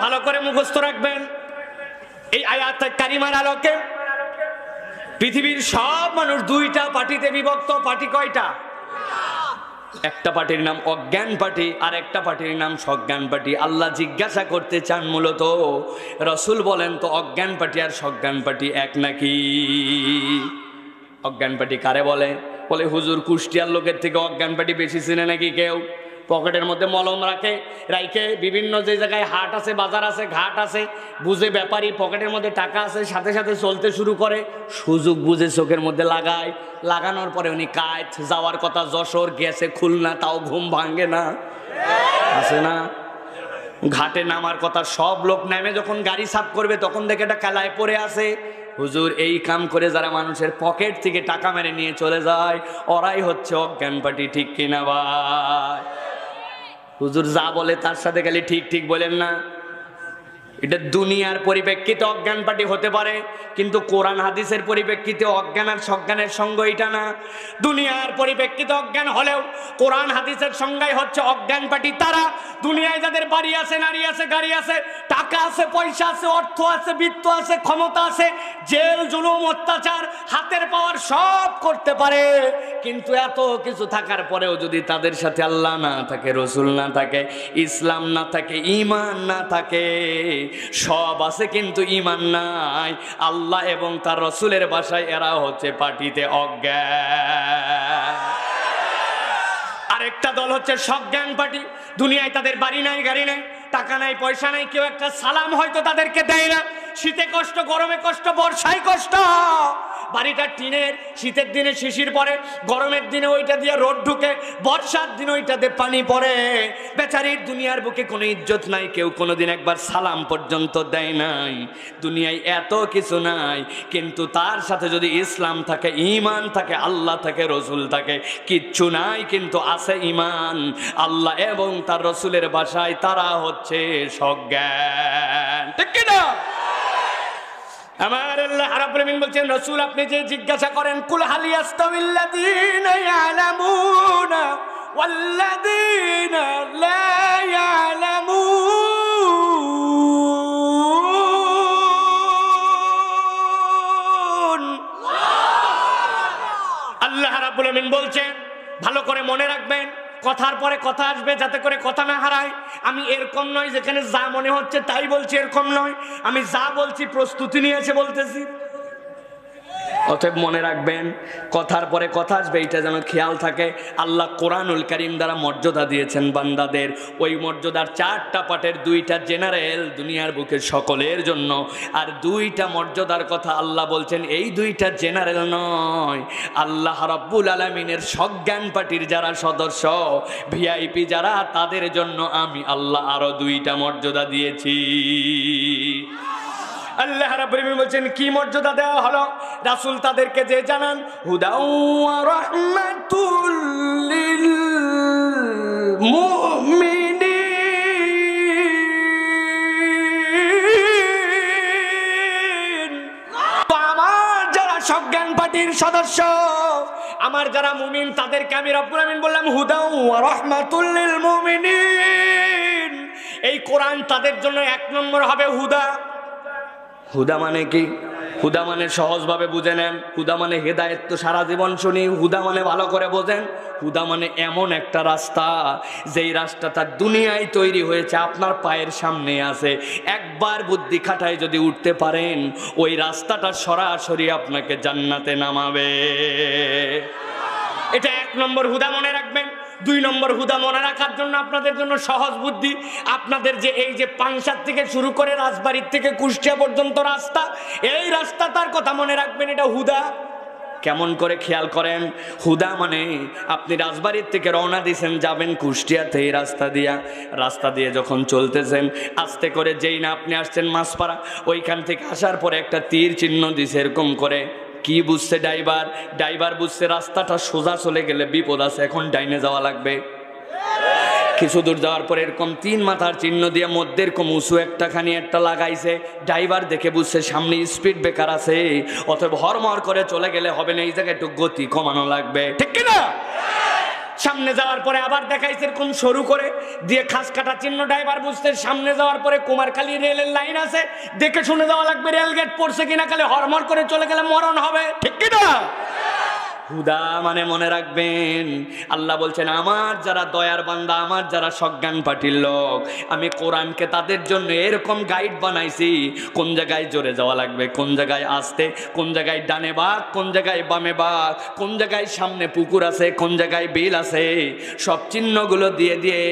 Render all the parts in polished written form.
ভালো করে মুখস্থ রাখবেন। এই আয়াত কারিমার আলোকে পৃথিবীর সব মানুষ দুইটা পার্টিতে বিভক্ত। পার্টি কয়টা? একটা পার্টির নাম অজ্ঞান পার্টি, আর একটা পার্টির নাম সজ্ঞান পার্টি। আল্লাহ জিজ্ঞাসা করতে চান মূলত, রসুল বলেন তো অজ্ঞান পার্টি আর সজ্ঞান পার্টি এক নাকি? অজ্ঞান পার্টি কারে বলে? বলে হুজুর কুষ্টিয়ার লোকের থেকে অজ্ঞান পার্টি বেশি চিনে নাকি কেউ? পকেটের মধ্যে মলম রাখে বিভিন্ন যে জায়গায় হাট আছে, বাজার আছে, ঘাট আছে, বুঝে ব্যাপারী পকেটের মধ্যে টাকা আছে, সাথে সাথে চলতে শুরু করে, সুযোগ বুঝে চোখের মধ্যে লাগায়, লাগানোর পরে উনি কাজ যাওয়ার কথা যশোর, গেছে খুলনা, তাও ঘুম ভাঙে না, আছে না? ঘাটে নামার কথা, সব লোক নেমে যখন গাড়ি সাফ করবে তখন দেখে এটা কালায় পড়ে আছে। হুজুর এই কাম করে যারা মানুষের পকেট থেকে টাকা মেরে নিয়ে চলে যায়, ওরাই হচ্ছে অজ্ঞান পার্টি। ঠিক কিনা ভাই? হুজুর যা বলে তার সাথে খালি ঠিক ঠিক বলেন না। এটা দুনিয়ার পরিপ্রেক্ষিতে অজ্ঞান পার্টি হতে পারে, কিন্তু কোরআন হাদিসের পরিপ্রেক্ষিতে অজ্ঞান আর সজ্ঞানের সঙ্গ এটা না। দুনিয়ার পরিপ্রেক্ষিতে অজ্ঞান হলেও কোরআন হাদিসের সংজ্ঞাই হচ্ছে অজ্ঞান পার্টি তারা, দুনিয়ায় যাদের বাড়ি আছে, নারী আছে, গাড়ি আছে, টাকা আছে, পয়সা আছে, অর্থ আছে, বিত্ত আছে, ক্ষমতা আছে, জেল জুলুম অত্যাচার হাতের পাওয়ার সব করতে পারে, কিন্তু এত কিছু থাকার পরেও যদি তাদের সাথে আল্লাহ না থাকে, রসুল না থাকে, ইসলাম না থাকে, ঈমান না থাকে, সব আছে কিন্তু ঈমান নাই, আল্লাহ এবং তার রসুলের ভাষায় এরা হচ্ছে পার্টিতে অজ্ঞান। আরেকটা দল হচ্ছে সজ্ঞান পার্টি। দুনিয়ায় তাদের বাড়ি নাই, গাড়ি নাই, টাকা নাই, পয়সা নাই, কেউ একটা সালাম হয়তো তাদেরকে দেয় না। শীতে কষ্ট, গরমে কষ্ট, বর্ষায় কষ্ট। বাড়িটা টিনের, শীতের দিনে শিশির পড়ে, গরমের দিনে ওইটা দিয়ে রোদ ঢুকে, বর্ষার দিনে ওইটাতে পানি পড়ে। বেচারির দুনিয়ার বুকে কোনো ইজ্জত নাই, কেউ কোনোদিন একবার সালাম পর্যন্ত দেয় নাই। দুনিয়ায় এত কিছু নাই, কিন্তু তার সাথে যদি ইসলাম থাকে, ঈমান থাকে, আল্লাহ থাকে, রসুল থাকে, কিচ্ছু নাই কিন্তু আছে ঈমান। আল্লাহ এবং তার রসুলের ভাষায় তারা হচ্ছে সজ্ঞান। ঠিক কি না? আমার আল্লাহ রাব্বুল আলামিন বলছেন, রাসূল আপনি যে জিজ্ঞাসা করেন, কুল হাল ইয়াস্তাবিল্লাযীনা ইয়ালামুনা ওয়াল্লাযীনা লা ইয়ালামুন। আল্লাহ রাব্বুল আলামিন বলছেন, ভালো করে মনে রাখবেন, কথার পরে কথা আসবে, যাতে করে কথা না হারায়। আমি এরকম নয় যেখানে যা মনে হচ্ছে তাই বলছি, এরকম নয়। আমি যা বলছি প্রস্তুতি নিয়ে এসে বলতেছি। অতএব মনে রাখবেন, কথার পরে কথা আসবে, এটা যেন খেয়াল থাকে। আল্লাহ কোরআনুল কারীম দ্বারা মর্যাদা দিয়েছেন বান্দাদের। ওই মর্যাদার 4টা পার্টের 2টা জেনারেল দুনিয়ার বুকে সকলের জন্য, আর 2টা মর্যাদার কথা আল্লাহ বলছেন এই 2টা জেনারেল নয়। আল্লাহ রাব্বুল আলামিনের সজ্ঞান পার্টির যারা সদস্য, ভিআইপি যারা, তাদের জন্য আমি আল্লাহ আরো 2টা মর্যাদা দিয়েছি। আল্লাহ রাব্বুল আলামিন বলেন কি মর্যাদা দেওয়া হলো? রাসূল তাদেরকে যে জানান, হুদাউ ওয়া রাহমাতুল লিল মুমিনিন। আমার যারা সজ্ঞান পার্টির সদস্য, আমার যারা মুমিন, তাদেরকে আমি রব্বুল আলামিন বললাম হুদাউ ওয়া রাহমাতুল লিল মুমিনিন। এই কোরআন তাদের জন্য 1 নম্বর হবে হুদা। হুদা মানে কি? হুদা মানে সহজভাবে বুঝে নেন। হুদা মানে হেদায়েত, তো সারা জীবন শুনি। হুদা মানে ভালো করে বোঝেন। হুদা মানে এমন একটা রাস্তা, যেই রাস্তাটা দুনিয়ায় তৈরি হয়েছে, আপনার পায়ের সামনে আছে। একবার বুদ্ধি খাটায় যদি উঠতে পারেন, ওই রাস্তাটা সরাসরি আপনাকে জান্নাতে নামাবে। এটা 1 নম্বর হুদা, মনে রাখবেন। 2 নম্বর হুদা মনে রাখার জন্য আপনাদের জন্য সহজ বুদ্ধি। আপনাদের যে এই যে পাংশার থেকে শুরু করে রাজবাড়ির থেকে কুষ্টিয়া পর্যন্ত রাস্তা, এই রাস্তাটার কথা মনে রাখবেন, এটা হুদা। কেমন করে খেয়াল করেন? হুদা মানে আপনি রাজবাড়ির থেকে রওনা দিয়েছেন, যাবেন কুষ্টিয়াতে, এই রাস্তা দিয়ে যখন চলতেছেন, আস্তে করে যেই না আপনি আসছেন মাছপাড়া, ওইখান থেকে আসার পরে একটা তীর চিহ্ন দিছে এরকম করে। কি বুঝছে ড্রাইভার বুঝছে রাস্তাটা সোজা চলে গেলে বিপদ আছে, এখন ডাইনে যাওয়া লাগবে। কিছু দূর যাওয়ার পরে এরকম 3 মাথার চিহ্ন দিয়ে মধ্যে এরকম উঁচু একটা লাগাইছে। ড্রাইভার দেখে বুঝছে সামনে স্পিড ব্রেকার আছে, অতএব হরমর করে চলে গেলে হবে না, এই জায়গায় একটু গতি কমানো লাগবে। ঠিক কিনা? সামনে যাওয়ার পরে আবার দেখাইছে এরকম সরু করে দিয়ে খাস কাটা চিহ্ন, ড্রাইভার বুঝতে সামনে যাওয়ার পরে কুমারখালী রেলের লাইন আছে, দেখে শুনে যাওয়া লাগবে, রেলগেট পড়ছে কিনা, খালি হরমর করে চলে গেলে মরণ হবে, ঠিক কিনা? হুদা মানে মনে রাখবেন, আল্লাহ বলছেন আমার যারা দয়ার বান্দা, আমার যারা সজ্ঞান পাটির লোক, আমি কোরআনকে তাদের জন্য এরকম গাইড বানাইছি, কোন জায়গায় জোরে যাওয়া লাগবে, কোন জায়গায় আসতে, কোন জায়গায় ডানে বাঘ, কোন জায়গায় বামে বাঘ, কোন জায়গায় সামনে পুকুর আছে, কোন জায়গায় বিল আছে, সব চিহ্নগুলো দিয়ে দিয়ে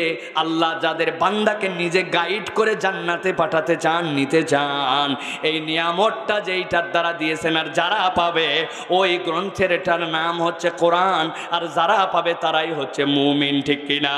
আল্লাহ যাদের বান্দাকে নিজে গাইড করে জান্নাতে পাঠাতে চান, নিতে চান, এই নিয়ামতটা যেইটার দ্বারা দিয়েছেন, আর যারা পাবে ওই গ্রন্থের এটার নাম হচ্ছে কোরআন, আর যারা পাবে তারাই হচ্ছে মুমিন, ঠিক কিনা?